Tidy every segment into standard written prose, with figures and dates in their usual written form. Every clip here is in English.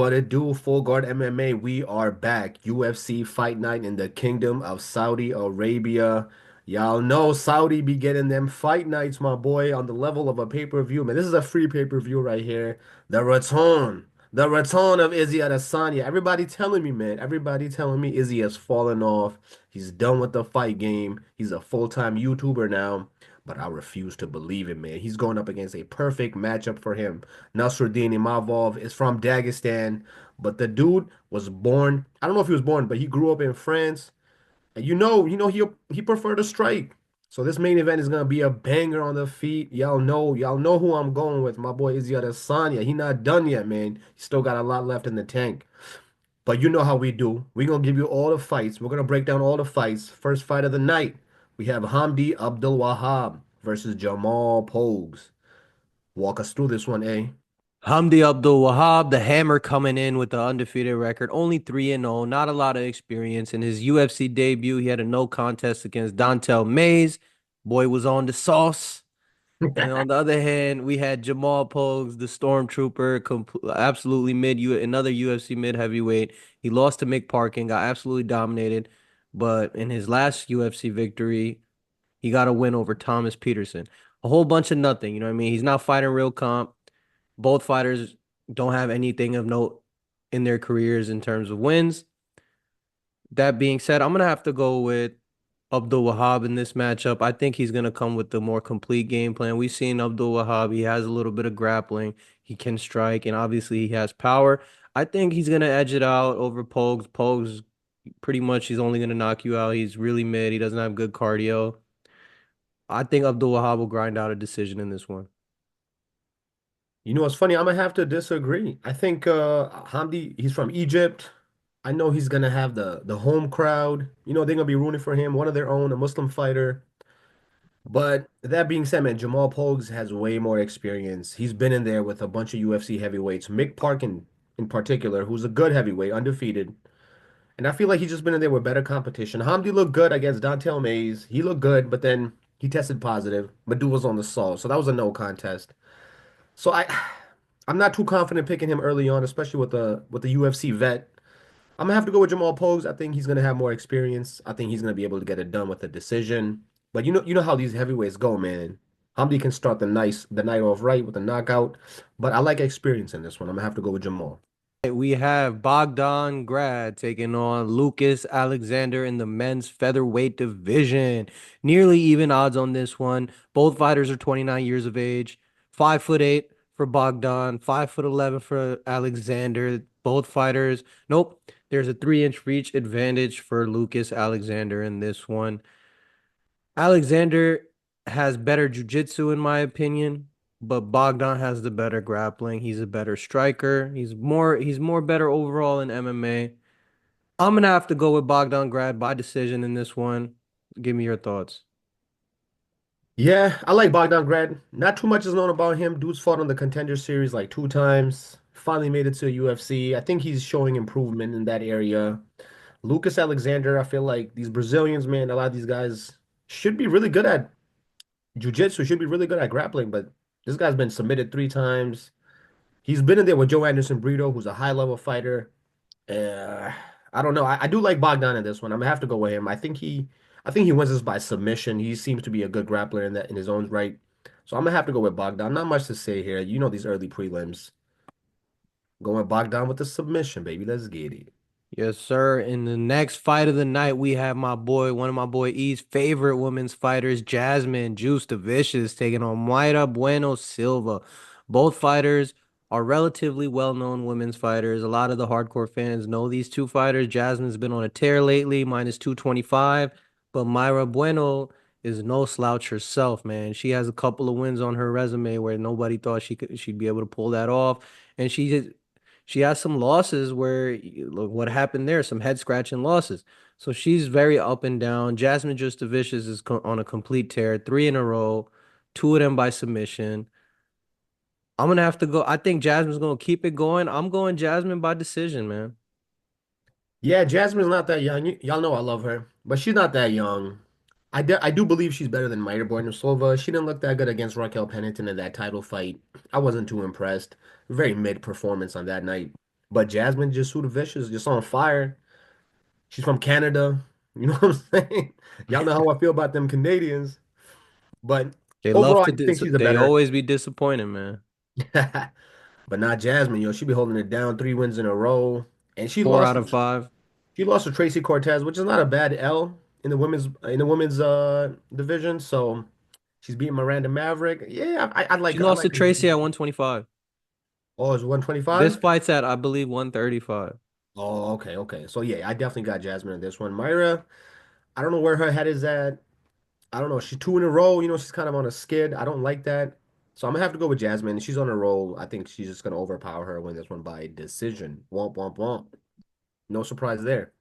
What it do, Full Guard MMA? We are back. UFC Fight Night in the Kingdom of Saudi Arabia. Y'all know Saudi be getting them fight nights, my boy, on the level of a pay-per-view. Man, this is a free pay-per-view right here. The return of Izzy Adesanya. Everybody telling me, man. Everybody telling me Izzy has fallen off. He's done with the fight game. He's a full-time YouTuber now. But I refuse to believe it, man. He's going up against a perfect matchup for him. Nasruddin Imavov is from Dagestan, but the dude was born. I don't know if he was born, but he grew up in France. And he preferred to strike. So this main event is gonna be a banger on the feet. Y'all know who I'm going with. My boy Izzy Adesanya. He not done yet, man. He still got a lot left in the tank. But you know how we do. We're gonna give you all the fights. We're gonna break down all the fights. First fight of the night. We have Hamdy Abdelwahab versus Jamal Pogues. Walk us through this one, eh? Hamdy Abdelwahab, the hammer coming in with the undefeated record, only 3-0, not a lot of experience. In his UFC debut, he had a no contest against Dontel Mays. Boy was on the sauce. And on the other hand, we had Jamal Pogues, the Stormtrooper, absolutely another UFC mid heavyweight. He lost to Mick Parkin, got absolutely dominated. But in his last UFC victory, he got a win over Thomas Petersen. A whole bunch of nothing, you know what I mean? He's not fighting real comp. Both fighters don't have anything of note in their careers in terms of wins. That being said, I'm gonna have to go with Abdul Wahab in this matchup. I think he's gonna come with the more complete game plan. We've seen Abdul Wahab. He has a little bit of grappling. He can strike, and obviously he has power. I think he's gonna edge it out over Pogues. Pogues, pretty much, he's only gonna knock you out. He's really mid. He doesn't have good cardio. I think Abdul Wahab will grind out a decision in this one. You know what's funny? I'm gonna have to disagree. I think Hamdi, he's from Egypt. I know he's gonna have the home crowd. They're gonna be rooting for him, one of their own, a Muslim fighter. But that being said, man, Jamal Pogues has way more experience. He's been in there with a bunch of UFC heavyweights, Mick Parkin in particular, who's a good heavyweight, undefeated. And I feel like he's just been in there with better competition. Hamdi looked good against Dontel Mays. He looked good, but then he tested positive. Madu was on the salt, so that was a no contest. So I'm not too confident picking him early on, especially with the UFC vet. I'm gonna have to go with Jamal Pogues. I think he's gonna have more experience. I think he's gonna be able to get it done with a decision. But you know how these heavyweights go, man. Hamdi can start the night off right with a knockout, but I like experience in this one. I'm gonna have to go with Jamal. We have Bogdan Grad taking on Lucas Alexander in the men's featherweight division. Nearly even odds on this one. Both fighters are 29 years of age. 5'8" for Bogdan, 5'11" for Alexander. Both fighters. Nope. There's a 3-inch reach advantage for Lucas Alexander in this one. Alexander has better jiu-jitsu in my opinion, but Bogdan has the better grappling. He's a better striker. He's more better overall in MMA. I'm gonna have to go with Bogdan Grad by decision in this one. Give me your thoughts. Yeah, I like Bogdan Grad. Not too much is known about him. Dude's fought on the Contender Series like 2 times. Finally made it to UFC. I think he's showing improvement in that area. Lucas Alexander, I feel like these Brazilians, man, a lot of these guys should be really good at jiu-jitsu, should be really good at grappling, but this guy's been submitted 3 times. He's been in there with Joe Anderson Brito, who's a high-level fighter. Uh, I don't know. I do like Bogdan in this one. I'm gonna have to go with him. I think he wins this by submission. He seems to be a good grappler in his own right. So I'm gonna have to go with Bogdan. Not much to say here. You know these early prelims. Going Bogdan with the submission, baby. Let's get it. Yes, sir. In the next fight of the night, we have one of my boy E's favorite women's fighters, Jasmine Jasudavicius, taking on Mayra Bueno Silva. Both fighters are relatively well-known women's fighters. A lot of the hardcore fans know these two fighters. Jasmine's been on a tear lately, minus 225, but Mayra Bueno is no slouch herself, man. She has a couple of wins on her resume where nobody thought she'd be able to pull that off, and she has some losses where look what happened there, some head scratching losses. So she's very up and down. Jasmine Justavicius is on a complete tear, three in a row, two of them by submission. I'm gonna have to go. I think Jasmine's gonna keep it going. I'm going Jasmine by decision, man. Yeah, Jasmine's not that young. Y'all know I love her, but she's not that young. I do believe she's better than Mayra Bueno Silva. She didn't look that good against Raquel Pennington in that title fight. I wasn't too impressed. Very mid performance on that night. But Jasmine Jasudavicius is just on fire. She's from Canada. You know what I'm saying? Y'all know how I feel about them Canadians. But They love overall, to I think she's a they better. always be disappointed, man. But not Jasmine, yo. She be holding it down, 3 wins in a row. And she Four lost out of five. she lost to Tracy Cortez, which is not a bad L in the women's division. So she's beating Miranda Maverick. Yeah, She I lost to like her. Tracy at 125. Oh, it's This 125? fight's at, I believe, 135. Oh, okay, okay. So yeah, I definitely got Jasmine in this one. Mayra, I don't know where her head is at. I don't know. She's 2 in a row. She's kind of on a skid. I don't like that. So I'm gonna have to go with Jasmine. She's on a roll. I think she's just gonna overpower her, win this one by decision. Womp womp womp. No surprise there.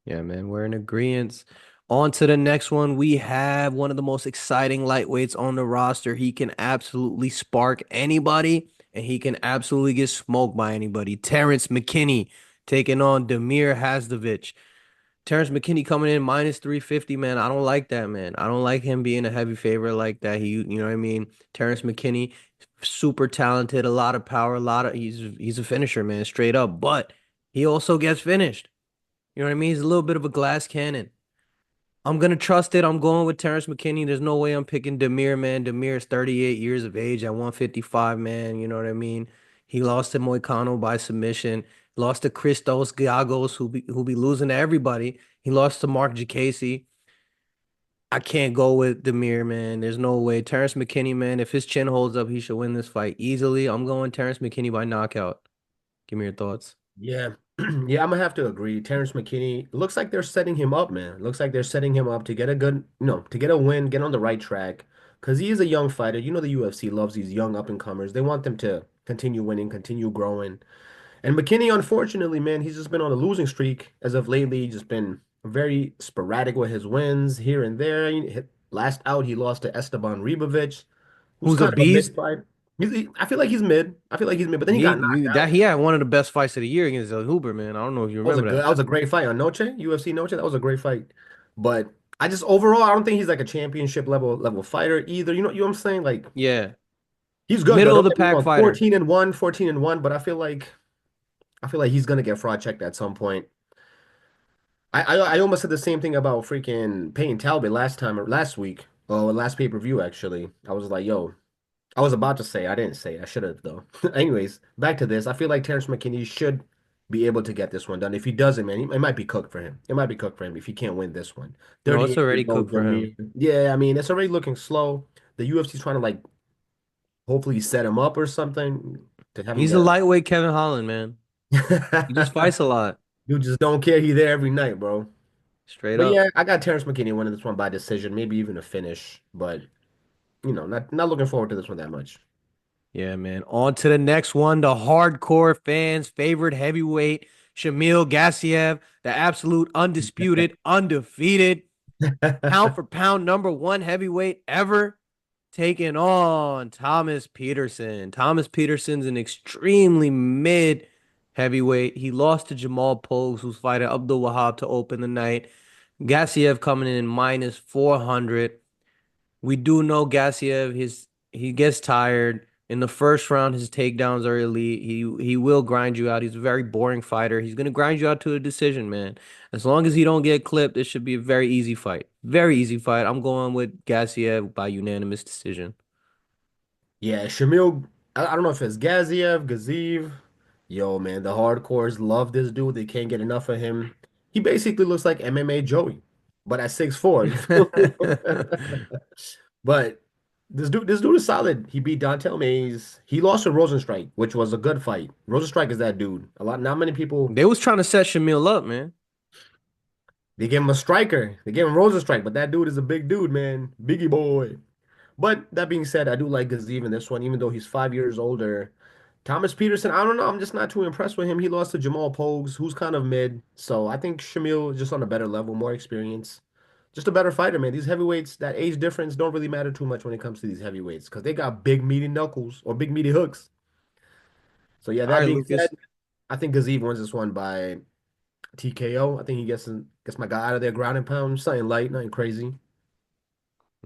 Yeah, man, we're in agreement. On to the next one. We have one of the most exciting lightweights on the roster. He can absolutely spark anybody, and he can absolutely get smoked by anybody. Terrance McKinney taking on Damir Hadzovic. Terrance McKinney coming in minus 350, man. I don't like that, man. I don't like him being a heavy favorite like that. You know what I mean? Terrance McKinney, super talented, a lot of power, he's a finisher, man, straight up. But he also gets finished. You know what I mean? He's a little bit of a glass cannon. I'm gonna trust it. I'm going with Terrance McKinney. There's no way I'm picking Damir, man. Damir is 38 years of age at 155, man. You know what I mean? He lost to Moicano by submission. Lost to Christos Giagos, who be losing to everybody. He lost to Mark Jacasey. I can't go with Damir, man. There's no way. Terrance McKinney, man. If his chin holds up, he should win this fight easily. I'm going Terrance McKinney by knockout. Give me your thoughts. Yeah. Yeah, I'm gonna have to agree. Terrence McKinney, looks like they're setting him up, man. Looks like they're setting him up to get a good, to get a win, get on the right track. Because he is a young fighter. The UFC loves these young up-and-comers. They want them to continue winning, continue growing. And McKinney, unfortunately, man, he's just been on a losing streak as of lately. Just been very sporadic with his wins here and there. Last out, he lost to Esteban Ribovic, who's Who's a kind of a mid beast? fight. I feel like he's mid. I feel like he's mid, but then he got knocked That out. he had one of the best fights of the year against El Huber, man. I don't know if you remember that. That was a great fight on Noche, UFC Noche. That was a great fight. But I just overall, I don't think he's like a championship level fighter either. You know what I'm saying? Like Yeah. he's good though. Middle of Don't the get me pack wrong. fighter. 14-1, but I feel like he's gonna get fraud checked at some point. I almost said the same thing about freaking Payne Talbot last time or last week. Oh, last pay-per-view actually. I was like, yo, I was about to say, I didn't say, I should have though. Anyways, back to this. I feel like Terrence McKinney should be able to get this one done. If he doesn't, man, it might be cooked for him. It might be cooked for him if he can't win this one. No, it's 38 years already old, cooked for him. Damir. Yeah, I mean, it's already looking slow. The UFC's trying to like hopefully set him up or something to have him He's a get lightweight Kevin Holland, man. He just fights a lot. Dude just don't care. He there every night, bro. Straight But up. yeah, I got Terrence McKinney winning this one by decision, maybe even a finish. But not looking forward to this one that much. Yeah, man. On to the next one. The hardcore fans' favorite heavyweight, Shamil Gaziev, the absolute undisputed, undefeated, pound for pound #1 heavyweight ever, taking on Thomas Petersen. Thomas Petersen's an extremely mid heavyweight. He lost to Jamal Pogues, who's fighting Abdelwahab to open the night. Gaziev coming in minus 400. We do know Gaziev, he gets tired. In the first round, his takedowns are elite. He will grind you out. He's a very boring fighter. He's gonna grind you out to a decision, man. As long as he don't get clipped, it should be a very easy fight. Very easy fight. I'm going with Gaziev by unanimous decision. Yeah, Shamil, I don't know if it's Gaziev. Yo, man, the hardcores love this dude. They can't get enough of him. He basically looks like MMA Joey, but at 6'4". You feel me? But this dude is solid. He beat Dontel Mays. He lost to Rozenstruik, which was a good fight. Rozenstruik is that dude. Not many people. They was trying to set Shamil up, man. They gave him a striker. They gave him Rozenstruik, but that dude is a big dude, man. Biggie boy. But that being said, I do like Gaziev in this one, even though he's 5 years older. Thomas Petersen, I don't know. I'm just not too impressed with him. He lost to Jamal Pogues, who's kind of mid. So I think Shamil is just on a better level, more experience. Just a better fighter, man. These heavyweights, that age difference don't really matter too much when it comes to these heavyweights because they got big meaty knuckles or big meaty hooks. So yeah, All that right, being said, Lucas. I think Gaziev wins this one by TKO. I think he gets my guy out of there ground and pound, something light, nothing crazy.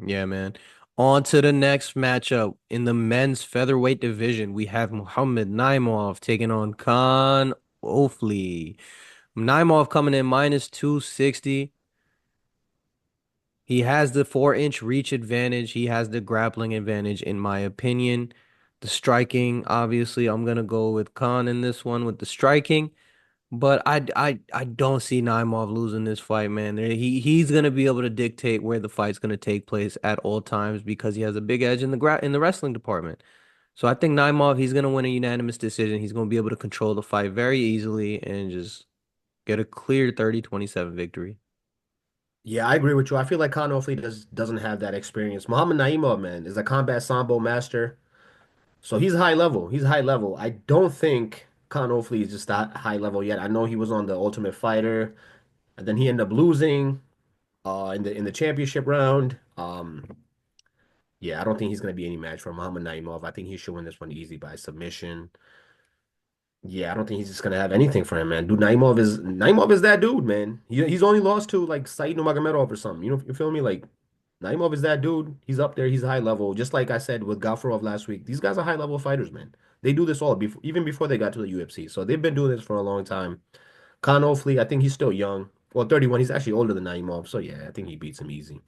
Yeah, man. On to the next matchup in the men's featherweight division. We have Muhammad Naimov taking on Kaan Ofli. Naimov coming in minus 260. He has the 4-inch reach advantage. He has the grappling advantage, in my opinion. The striking, obviously, I'm gonna go with Khan in this one with the striking. But I don't see Naimov losing this fight, man. He's gonna be able to dictate where the fight's gonna take place at all times because he has a big edge in the wrestling department. So I think Naimov, he's gonna win a unanimous decision. He's gonna be able to control the fight very easily and just get a clear 30-27 victory. Yeah, I agree with you. I feel like Khan Ofli doesn't have that experience. Muhammad Naimov, man, is a combat sambo master. So he's high level. He's high level. I don't think Khan Ofli is just that high level yet. I know he was on the Ultimate Fighter, and then he ended up losing in the championship round. Yeah, I don't think he's gonna be any match for Muhammad Naimov. I think he should win this one easy by submission. Yeah, I don't think he's just gonna have anything for him, man. Dude, Naimov is that dude, man. He's only lost to like Said Nurmagomedov or something. You feel me? Like Naimov is that dude. He's up there. He's high level. Just like I said with Gafarov last week. These guys are high level fighters, man. They do this all before, even before they got to the UFC. So they've been doing this for a long time. Khan Ofli, I think he's still young. Well, 31. He's actually older than Naimov. So yeah, I think he beats him easy.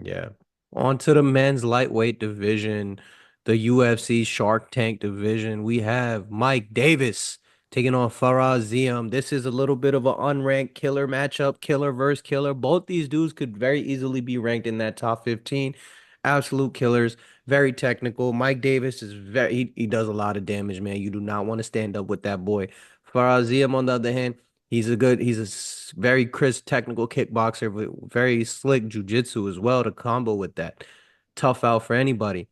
Yeah. On to the men's lightweight division, the UFC Shark Tank division. We have Mike Davis taking on Faraz Ziam. This is a little bit of an unranked killer matchup, killer versus killer. Both these dudes could very easily be ranked in that top 15. Absolute killers, very technical. Mike Davis is he does a lot of damage, man. You do not want to stand up with that boy. Faraz Ziam, on the other hand, he's a very crisp technical kickboxer with very slick jujitsu as well to combo with that. Tough out for anybody.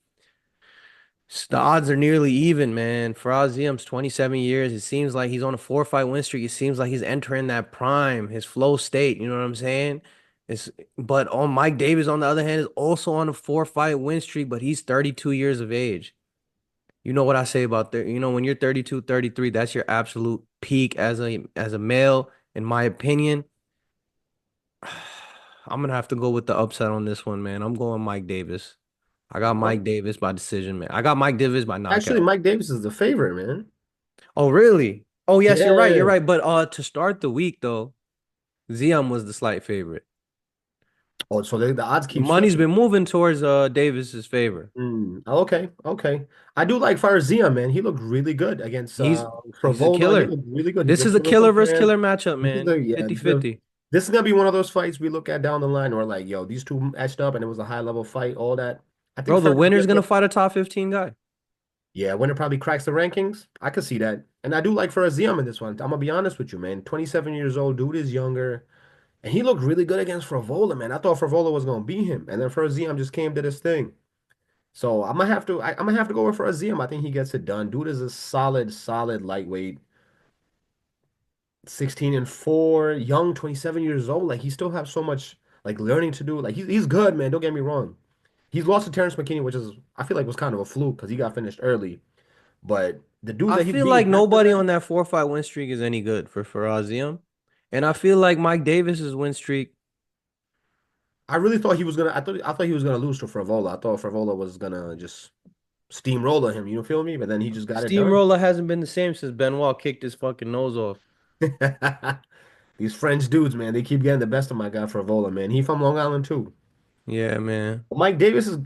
The odds are nearly even, man. Faraz Ziam's 27 years. It seems like he's on a 4-fight win streak. It seems like he's entering that prime, his flow state. You know what I'm saying? It's but on Mike Davis, on the other hand, is also on a 4-fight win streak, but he's 32 years of age. You know what I say about that? You know, when you're 32, 33, that's your absolute peak as a male, in my opinion. I'm gonna have to go with the upset on this one, man. I'm going Mike Davis. I got Mike, Mike Davis by decision, man. I got Mike Davis by actually, knockout. Mike Davis is the favorite, man. Oh, really? Oh, yes, you're right. You're Yeah. right. But to start the week though, Ziam was the slight favorite. Oh, so the odds The keep money's switching. been moving towards Davis's favor. Okay, okay. I do like Farzia, man. He looked really good against He's he's a Frivola. He killer. looked really good. He This just is a put up killer some versus hands. killer matchup, This is man. the yeah. 50-50. This is gonna be one of those fights we look at down the line where like, yo, these two matched up and it was a high level fight. All that. I think Bro, the Farzia, winner's gonna fight a top 15 guy. yeah, when it probably cracks the rankings, I could see that. And I do like Farzia in this one. I'm gonna be honest with you, man. 27 years old, dude is younger, and he looked really good against Frivola, man. I thought Frivola was gonna beat him, and then Farzia just came to this thing. So I'm gonna have to go with for Azim. I think he gets it done. Dude is a solid lightweight, 16-4, young, 27 years old. Like he still has so much like learning to do. Like he's good, man. Don't get me wrong. He's lost to Terrance McKinney, which is I feel like was kind of a fluke because he got finished early. But the dudes I that he's feel like beating after nobody that, on that 4-fight win streak is any good for Ziam. And I feel like Mike Davis's win streak, I really thought he was gonna. I thought he was gonna lose to Frivola. I thought Frivola was gonna just steamroller him. You feel me? But then he just got it done. Steamroller hasn't been the same since Benoit kicked his fucking nose off. These French dudes, man, they keep getting the best of my guy Frivola, man. He from Long Island too. Yeah, man. Mike Davis is,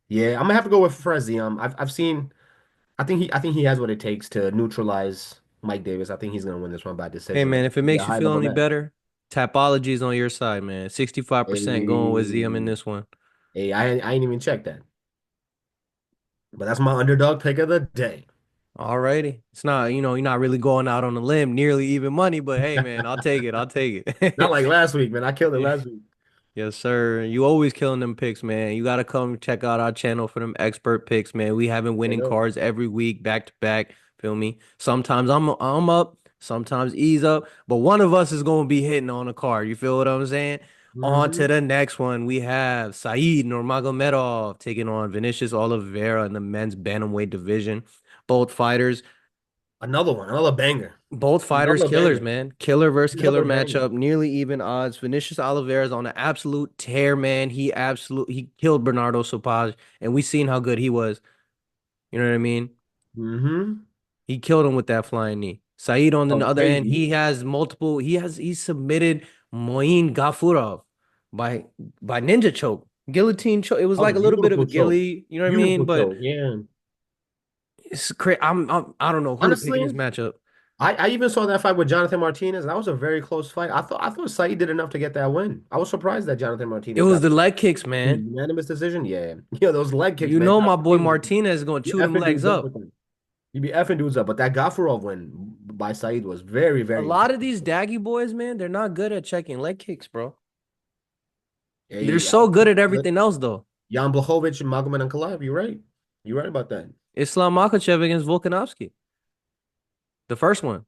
yeah, I'm gonna have to go with Frazium. I've seen, I think he has what it takes to neutralize Mike Davis. I think he's gonna win this one by Hey, decision. man, if it Yeah, makes you high feel level any match. better, Tapology is on your side, man. 65% going with Ziam in Hey, this one. hey, I ain't even checked that, but that's my underdog pick of the day. Alrighty. It's not, you're not really going out on a limb, nearly even money, but hey, man, I'll take it. I'll take Not it. like last week, man. I killed it Yeah. last week. Yes, sir. You always killing them picks, man. You gotta come check out our channel for them expert picks, man. We having Straight winning up. cards every week, back to back. Feel me? Sometimes I'm up, sometimes ease up, but one of us is gonna be hitting on a card. You feel what I'm saying? On to Hmm. the next one. We have Saeed Nurmagomedov taking on Vinicius Oliveira in the men's bantamweight division. Both fighters. Another one, another banger, Both fighters another killers, banger, man. Killer versus killer another banger. matchup, nearly even odds. Vinicius Oliveira is on an absolute tear, man. He killed Bernardo Sopaj, and we seen how good he was. You know what I mean? Mm-hmm. He killed him with that flying knee. Saeed on the Oh, other end, crazy. he has multiple. He submitted Moin Gafurov by ninja choke, guillotine choke. It was Oh, like a little bit of a beautiful choke. gilly. You know what I mean? Beautiful But choke. Yeah. it's crazy. I don't know who to pick in this Honestly, matchup. I even saw that fight with Jonathan Martinez. That was a very close fight. I thought Saeed did enough to get that win. I was surprised that Jonathan It Martinez was got the the leg kicks, man. unanimous decision. Yeah. Yeah, those leg kicks, You man. know my Jonathan boy Martinez, Martinez is gonna you chew them effing legs dudes up up. with them. You be effing dudes up. But that Gafurov win by Saeed was very, A very lot of impressive. these daggy boys, man, they're not good at checking leg kicks, bro. They're Hey, so good at everything else, though. Jan Blachowicz and Magomedov Ankalaev. You're right. You're right about that. Islam Makhachev against Volkanovski, the first one.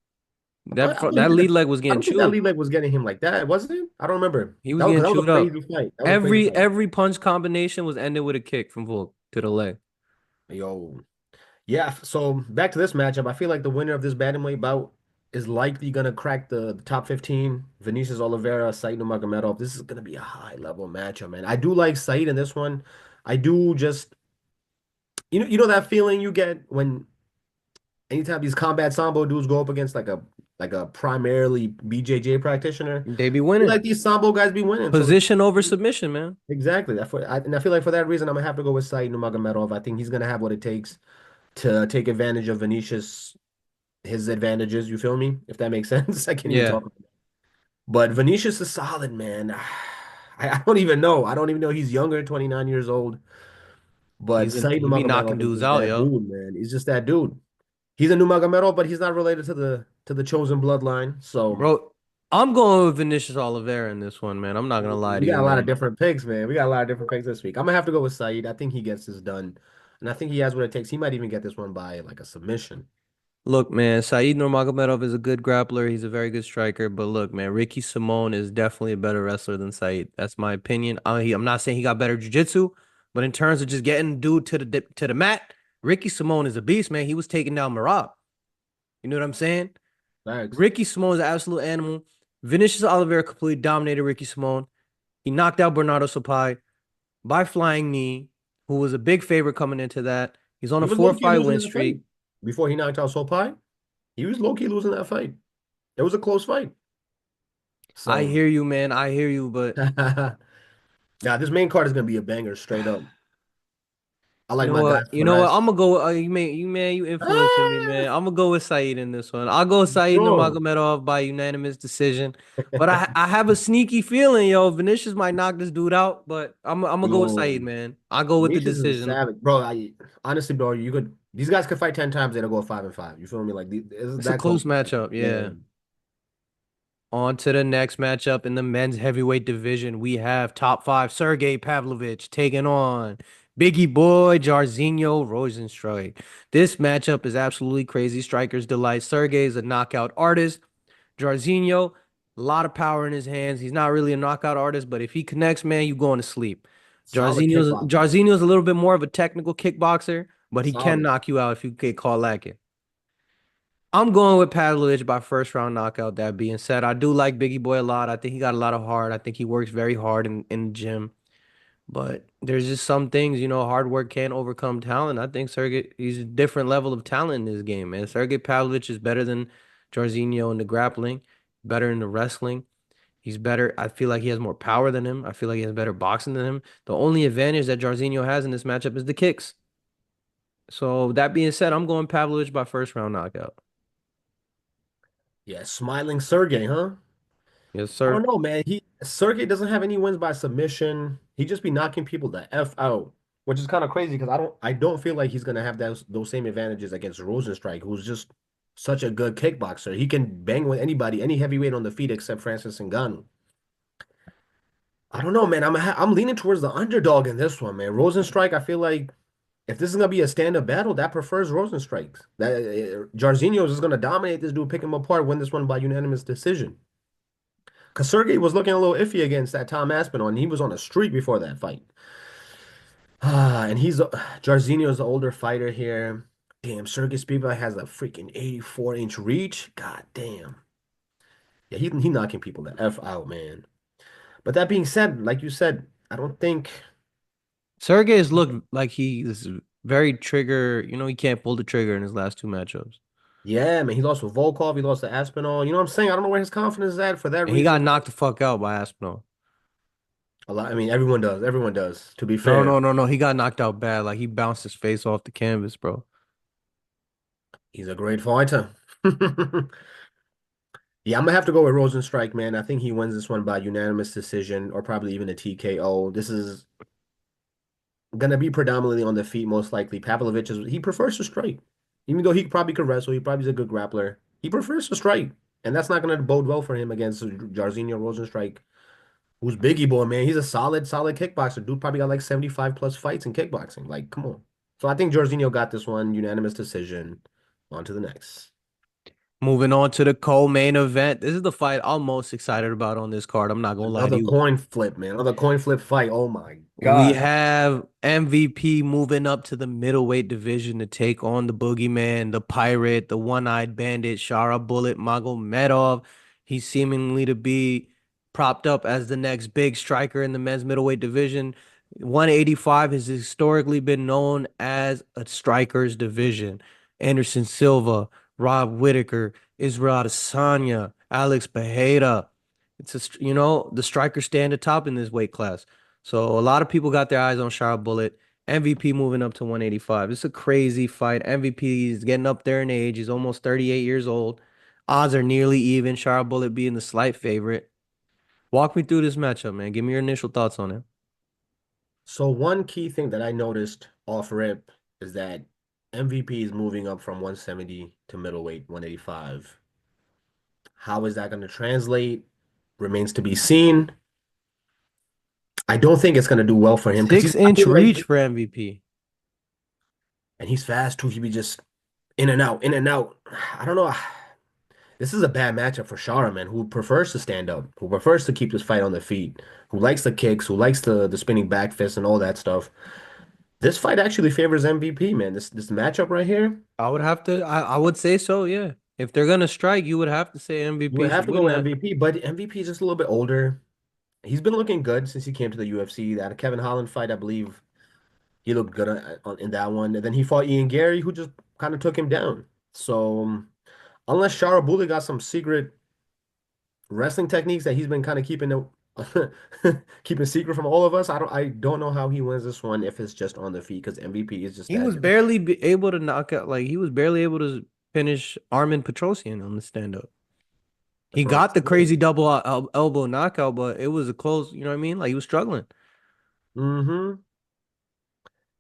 I don't That think lead that leg was I getting don't think that chewed. lead leg was getting him like that, wasn't it? I don't remember. He was That was getting that was chewed a up. crazy fight. That was a crazy Every fight. every punch combination was ended with a kick from Volk to the leg. Yo, yeah. So back to this matchup. I feel like the winner of this bantamweight bout is likely gonna crack the top 15. Vinicius Oliveira, Said Nurmagomedov. This is gonna be a high level matchup, man. I do like Said in this one. I do just you know that feeling you get when anytime these combat sambo dudes go up against like a primarily BJJ practitioner. They be I feel winning. like these sambo guys be winning. So Position over submission, man. exactly. And I feel like for that reason, I'm gonna have to go with Said Nurmagomedov. I think he's gonna have what it takes to take advantage of Vinicius, his advantages. You feel me? If that makes sense. I can't even Yeah. talk. But Vinicius is solid, man. I don't even know. I don't even know he's younger, 29 years old. But Said He be knocking Nurmagomedov is dudes just out, that yo. dude, man. He's just that dude. He's a Nurmagomedov, but he's not related to the chosen bloodline. So Bro, I'm going with Vinicius Oliveira in this one, man. I'm not gonna lie to we you, got a lot of man. different picks, man. We got a lot of different picks this week. I'm gonna have to go with Said. I think he gets this done. And I think he has what it takes. He might even get this one by like a submission. Look, man, Saeed Nurmagomedov is a good grappler. He's a very good striker. But look, man, Ricky Simone is definitely a better wrestler than Saeed. That's my opinion. I'm not saying he got better jiu-jitsu, but in terms of just getting dude to the mat, Ricky Simone is a beast, man. He was taking down Marab. You know what I'm saying? Thanks. Ricky Simone is an absolute animal. Vinicius Oliveira completely dominated Ricky Simone. He knocked out Bernardo Sopai by flying knee, who was a big favorite coming into that. He's on He a was low key 4-fight losing win that fight streak. before he knocked out Sopai. He was low key losing that fight. It was a close fight. I So hear you, man. I hear you, but now this main card is gonna be a banger straight up. I you like know my guy what? You know what? I'm finesse. gonna go. You influencing me, man. Ah, I'm gonna go with Saeed in this one. I'll go Saeed sure. Nurmagomedov by unanimous decision. But I have a sneaky feeling, yo, Vinicius might knock this dude out. But I'm gonna go with Yo, Saeed, man. I'll go with the Vinicius is a decision. savage, bro. Honestly, bro, these guys could fight 10 times, they'll go 5-5. You feel me? Like it's It's a that close. close matchup, Yeah. yeah. On to the next matchup in the men's heavyweight division. We have top five Sergey Pavlovich taking on Biggie Boy Jairzinho Rozenstruik. This matchup is absolutely crazy. Striker's delight. Sergey is a knockout artist. Jairzinho, a lot of power in his hands. He's not really a knockout artist, but if he connects, man, you going to sleep. Solid kickboxer. Jairzinho's a little bit more of a technical kickboxer, but he can Solid. knock you out if you get caught lacking. I'm going with Pavlovich by first round knockout. That being said, I do like Biggie Boy a lot. I think he got a lot of heart. I think he works very hard in the gym. But there's just some things, hard work can't overcome talent. I think Sergey, he's a different level of talent in this game, man. Sergey Pavlovich is better than Jairzinho in the grappling, better in the wrestling. He's better. I feel like he has more power than him. I feel like he has better boxing than him. The only advantage that Jairzinho has in this matchup is the kicks. So that being said, I'm going Pavlovich by first round knockout. Yeah, smiling Sergey, huh? Yes, I don't sir. know, man. Sergey doesn't have any wins by submission. He just be knocking people the F out, which is kind of crazy because I don't feel like he's gonna have those same advantages against Rozenstruik, who's just such a good kickboxer. He can bang with anybody, any heavyweight on the feet except Francis Ngannou. I don't know, man. I'm leaning towards the underdog in this one, man. Rozenstruik, I feel like if this is gonna be a stand-up battle, that prefers Rozenstruik. That Jairzinho is gonna dominate this dude, pick him apart, win this one by unanimous decision. Because Sergey was looking a little iffy against that Tom Aspinall, and he was on a streak before that fight. And Jairzinho's the older fighter here. Damn, Sergey Spivak has a freaking 84-inch reach. God damn. Yeah, he knocking people the F out, man. But that being said, like you said, I don't think. Sergey has looked like he is very trigger. He can't pull the trigger in his last two matchups. Yeah, man, he lost with Volkov, he lost to Aspinall. You know what I'm saying? I don't know where his confidence is at for that And he got reason. knocked the fuck out by Aspinall. A lot. I mean, everyone does. Everyone does. To be No, fair, no, no, no. He got knocked out bad. Like he bounced his face off the canvas, bro. he's a great fighter. Yeah, I'm gonna have to go with Rozenstruik, man. I think he wins this one by unanimous decision or probably even a TKO. This is gonna be predominantly on the feet, most likely. Pavlovich he prefers to strike. Even though he probably could wrestle, he probably is a good grappler. He prefers to strike. And that's not gonna bode well for him against Jairzinho Rozenstruik, who's Biggie Boy, man. He's a solid kickboxer. Dude probably got like 75 plus fights in kickboxing. Like, come on. So I think Jairzinho got this one, unanimous decision. On to the next. Moving on to the co-main event. This is the fight I'm most excited about on this card. I'm not gonna lie to Another you. coin flip, man. Another coin flip fight. Oh my We God. have MVP moving up to the middleweight division to take on the boogeyman, the pirate, the one-eyed bandit, Shara Bullet Magomedov. He's seemingly to be propped up as the next big striker in the men's middleweight division. 185 has historically been known as a striker's division. Anderson Silva, Rob Whitaker, Israel Adesanya, Alex Pereira. The strikers stand atop in this weight class. So a lot of people got their eyes on Shara Bullet. MVP moving up to 185. It's a crazy fight. MVP is getting up there in age. He's almost 38 years old. Odds are nearly even. Shara Bullet being the slight favorite. Walk me through this matchup, man. Give me your initial thoughts on it. So one key thing that I noticed off rip is that MVP is moving up from 170 to middleweight 185. How is that going to translate? Remains to be seen. I don't think it's going to do well for him because Six I inch feel like, reach for MVP. and he's fast too. He be just in and out, in and out. I don't know. This is a bad matchup for Shara, man, who prefers to stand up, who prefers to keep this fight on the feet, who likes the kicks, who likes the spinning back fist and all that stuff. This fight actually favors MVP, man. This matchup right here, I would say so, yeah. If they're gonna strike, you would have to say you would MVP have should to go win with that. MVP, but MVP is just a little bit older. He's been looking good since he came to the UFC. That Kevin Holland fight, I believe he looked good in that one. And then he fought Ian Gary, who just kind of took him down. So unless Shara Buli got some secret wrestling techniques that he's been kind of keeping secret from all of us, I don't know how he wins this one if it's just on the feet because MVP is just He that was good. barely able to knock out, like he was barely able to finish Armin Petrosian on the stand up. He That's what I'm got the saying. crazy double elbow knockout, but it was a close, you know what I mean? Like he was struggling. Mm-hmm.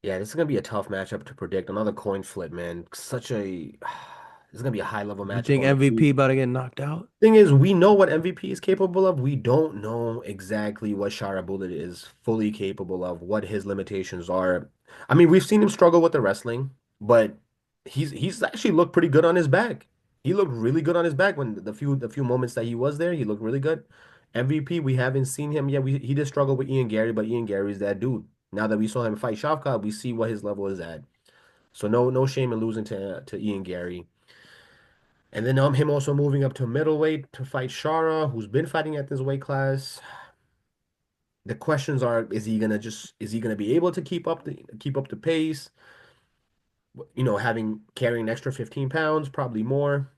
Yeah, this is gonna be a tough matchup to predict. Another coin flip, man. This is gonna be a high level You matchup think on the MVP feet. about to get knocked out? Thing is, we know what MVP is capable of. We don't know exactly what Shara Bullet is fully capable of, what his limitations are. I mean, we've seen him struggle with the wrestling, but he's actually looked pretty good on his back. He looked really good on his back when the few moments that he was there, he looked really good. MVP, we haven't seen him yet. He did struggle with Ian Gary, but Ian Gary's that dude. Now that we saw him fight Shavkat, we see what his level is at. So no shame in losing to Ian Gary. And then him also moving up to middleweight to fight Shara, who's been fighting at this weight class. The questions are, is he gonna be able to keep up the pace? Having carrying an extra 15 pounds, probably more.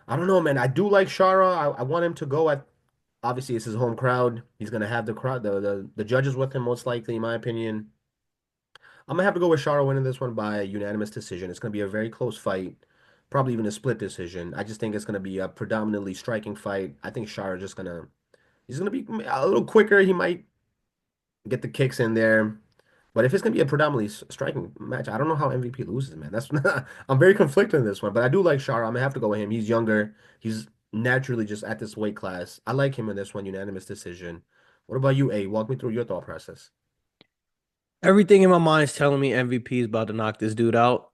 I don't know, man. I do like Shara. I want him to go at obviously it's his home crowd. He's gonna have the crowd, the judges with him, most likely, in my opinion. I'm gonna have to go with Shara winning this one by a unanimous decision. It's gonna be a very close fight, probably even a split decision. I just think it's gonna be a predominantly striking fight. I think Shara he's gonna be a little quicker. He might get the kicks in there, but if it's gonna be a predominantly striking match, I don't know how MVP loses, man. That's I'm very conflicted in this one, but I do like Shara. I'm gonna have to go with him. He's younger. He's naturally just at this weight class. I like him in this one, unanimous decision. What about you, A? Walk me through your thought process. Everything in my mind is telling me MVP is about to knock this dude out.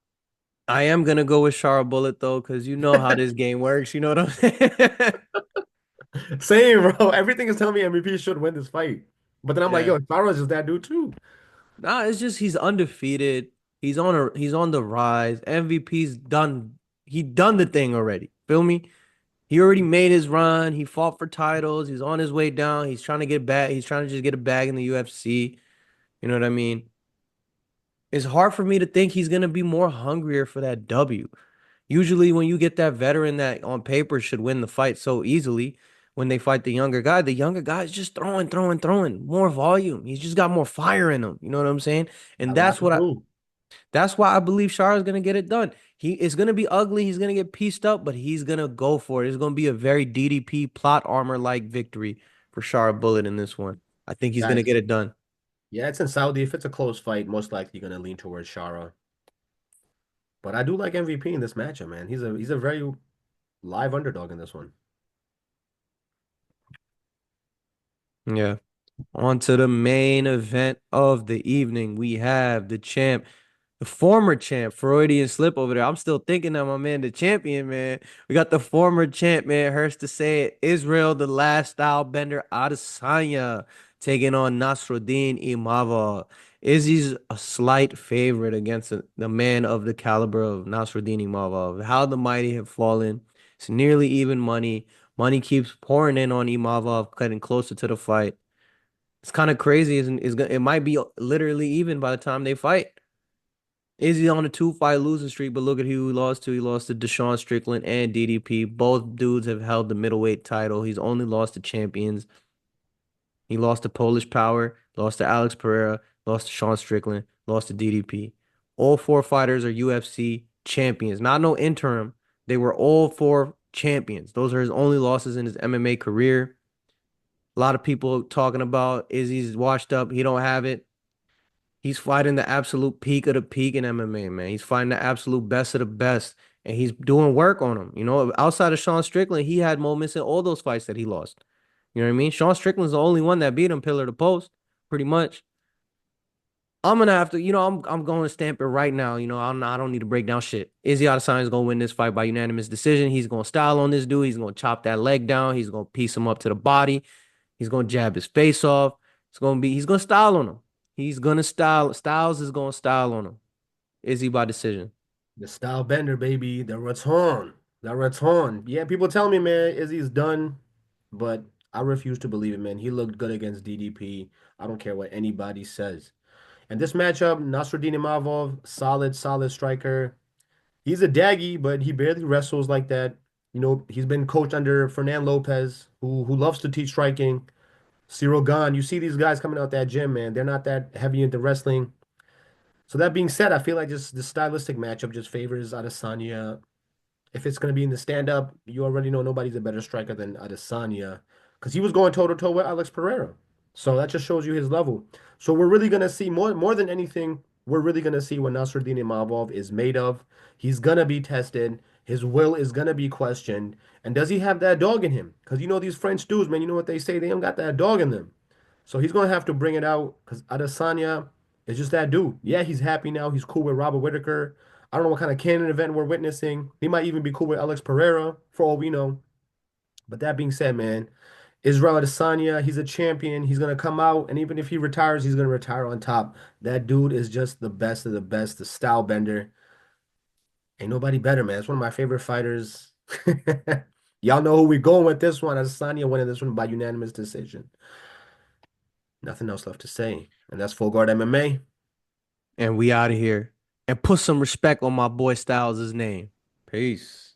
I am gonna go with Shara Bullet though, because you know how this game works. You know what I'm saying? Same, bro. Everything is telling me MVP should win this fight. But then I'm like, Yeah. yo, Farah's just that dude too. Nah, it's just he's undefeated. He's on the rise. MVP's done. He done the thing already. Feel me? He already made his run. He fought for titles. He's on his way down. He's trying to get back. He's trying to just get a bag in the UFC. You know what I mean? It's hard for me to think he's gonna be more hungrier for that W. Usually, when you get that veteran that on paper should win the fight so easily, when they fight the younger guy is just throwing, throwing, throwing more volume. He's just got more fire in him. You know what I'm saying? And Got a lot to prove. that's why I believe Shara's gonna get it done. He is gonna be ugly. He's gonna get pieced up, but he's gonna go for it. It's gonna be a very DDP plot armor like victory for Shara Bullet in this one. I think he's gonna Guys, get it done. yeah, it's in Saudi. If it's a close fight, most likely going to lean towards Shara. But I do like MVP in this matchup, man. He's a very live underdog in this one. Yeah. On to the main event of the evening. We have the champ, the former champ, Freudian slip over there. I'm still thinking that my man, the champion, man. We got the former champ, man. Hurts to say it. Israel, the last style bender, Adesanya, taking on Nasruddin Imavov. Izzy's a slight favorite against the man of the caliber of Nasruddin Imavov. How the mighty have fallen. It's nearly even money. Money keeps pouring in on Imavov, getting closer to the fight. It's kind of crazy. It might be literally even by the time they fight. Izzy on a 2-fight losing streak, but look at who he lost to. He lost to Deshaun Strickland and DDP. Both dudes have held the middleweight title. He's only lost to champions. He lost to Polish Power, lost to Alex Pereira, lost to Sean Strickland, lost to DDP. All four fighters are UFC champions. Not no interim. They were all four champions. Those are his only losses in his MMA career. A lot of people talking about Izzy's washed up. He don't have it. He's fighting the absolute peak of the peak in MMA, man. He's fighting the absolute best of the best, and he's doing work on him. You know, outside of Sean Strickland, he had moments in all those fights that he lost. You know what I mean? Sean Strickland's the only one that beat him pillar to post, pretty much. I'm gonna have to, I'm going to stamp it right now. I don't need to break down shit. Izzy Adesanya is gonna win this fight by unanimous decision. He's gonna style on this dude. He's gonna chop that leg down. He's gonna piece him up to the body. He's gonna jab his face off. He's gonna style on him. He's gonna style. Styles is gonna style on him. Izzy by decision. The style bender, baby. The return. The return. Yeah, people tell me, man, Izzy's done, but I refuse to believe it, man. He looked good against DDP. I don't care what anybody says. And this matchup, Nasruddin Imavov, solid, solid striker. He's a daggy, but he barely wrestles like that. He's been coached under Fernan Lopez, who loves to teach striking. Cyril Gahn, you see these guys coming out that gym, man. They're not that heavy into wrestling. So that being said, I feel like just the stylistic matchup just favors Adesanya. If it's going to be in the stand-up, you already know nobody's a better striker than Adesanya because he was going toe-to-toe with Alex Pereira. So that just shows you his level. So we're really going to see more than anything, we're really going to see what Nasruddin Imavov is made of. He's going to be tested. His will is going to be questioned. And does he have that dog in him? Because these French dudes, man, you know what they say? They don't got that dog in them. So he's going to have to bring it out because Adesanya is just that dude. Yeah, he's happy now. He's cool with Robert Whitaker. I don't know what kind of canon event we're witnessing. He might even be cool with Alex Pereira, for all we know. But that being said, man, Israel Adesanya, he's a champion. He's gonna come out, and even if he retires, he's gonna retire on top. That dude is just the best of the best, the style bender. Ain't nobody better, man. It's one of my favorite fighters. Y'all know who we going with this one. Adesanya winning this one by unanimous decision. Nothing else left to say. And that's Full Guard MMA. And we out of here. And put some respect on my boy Styles' name. Peace.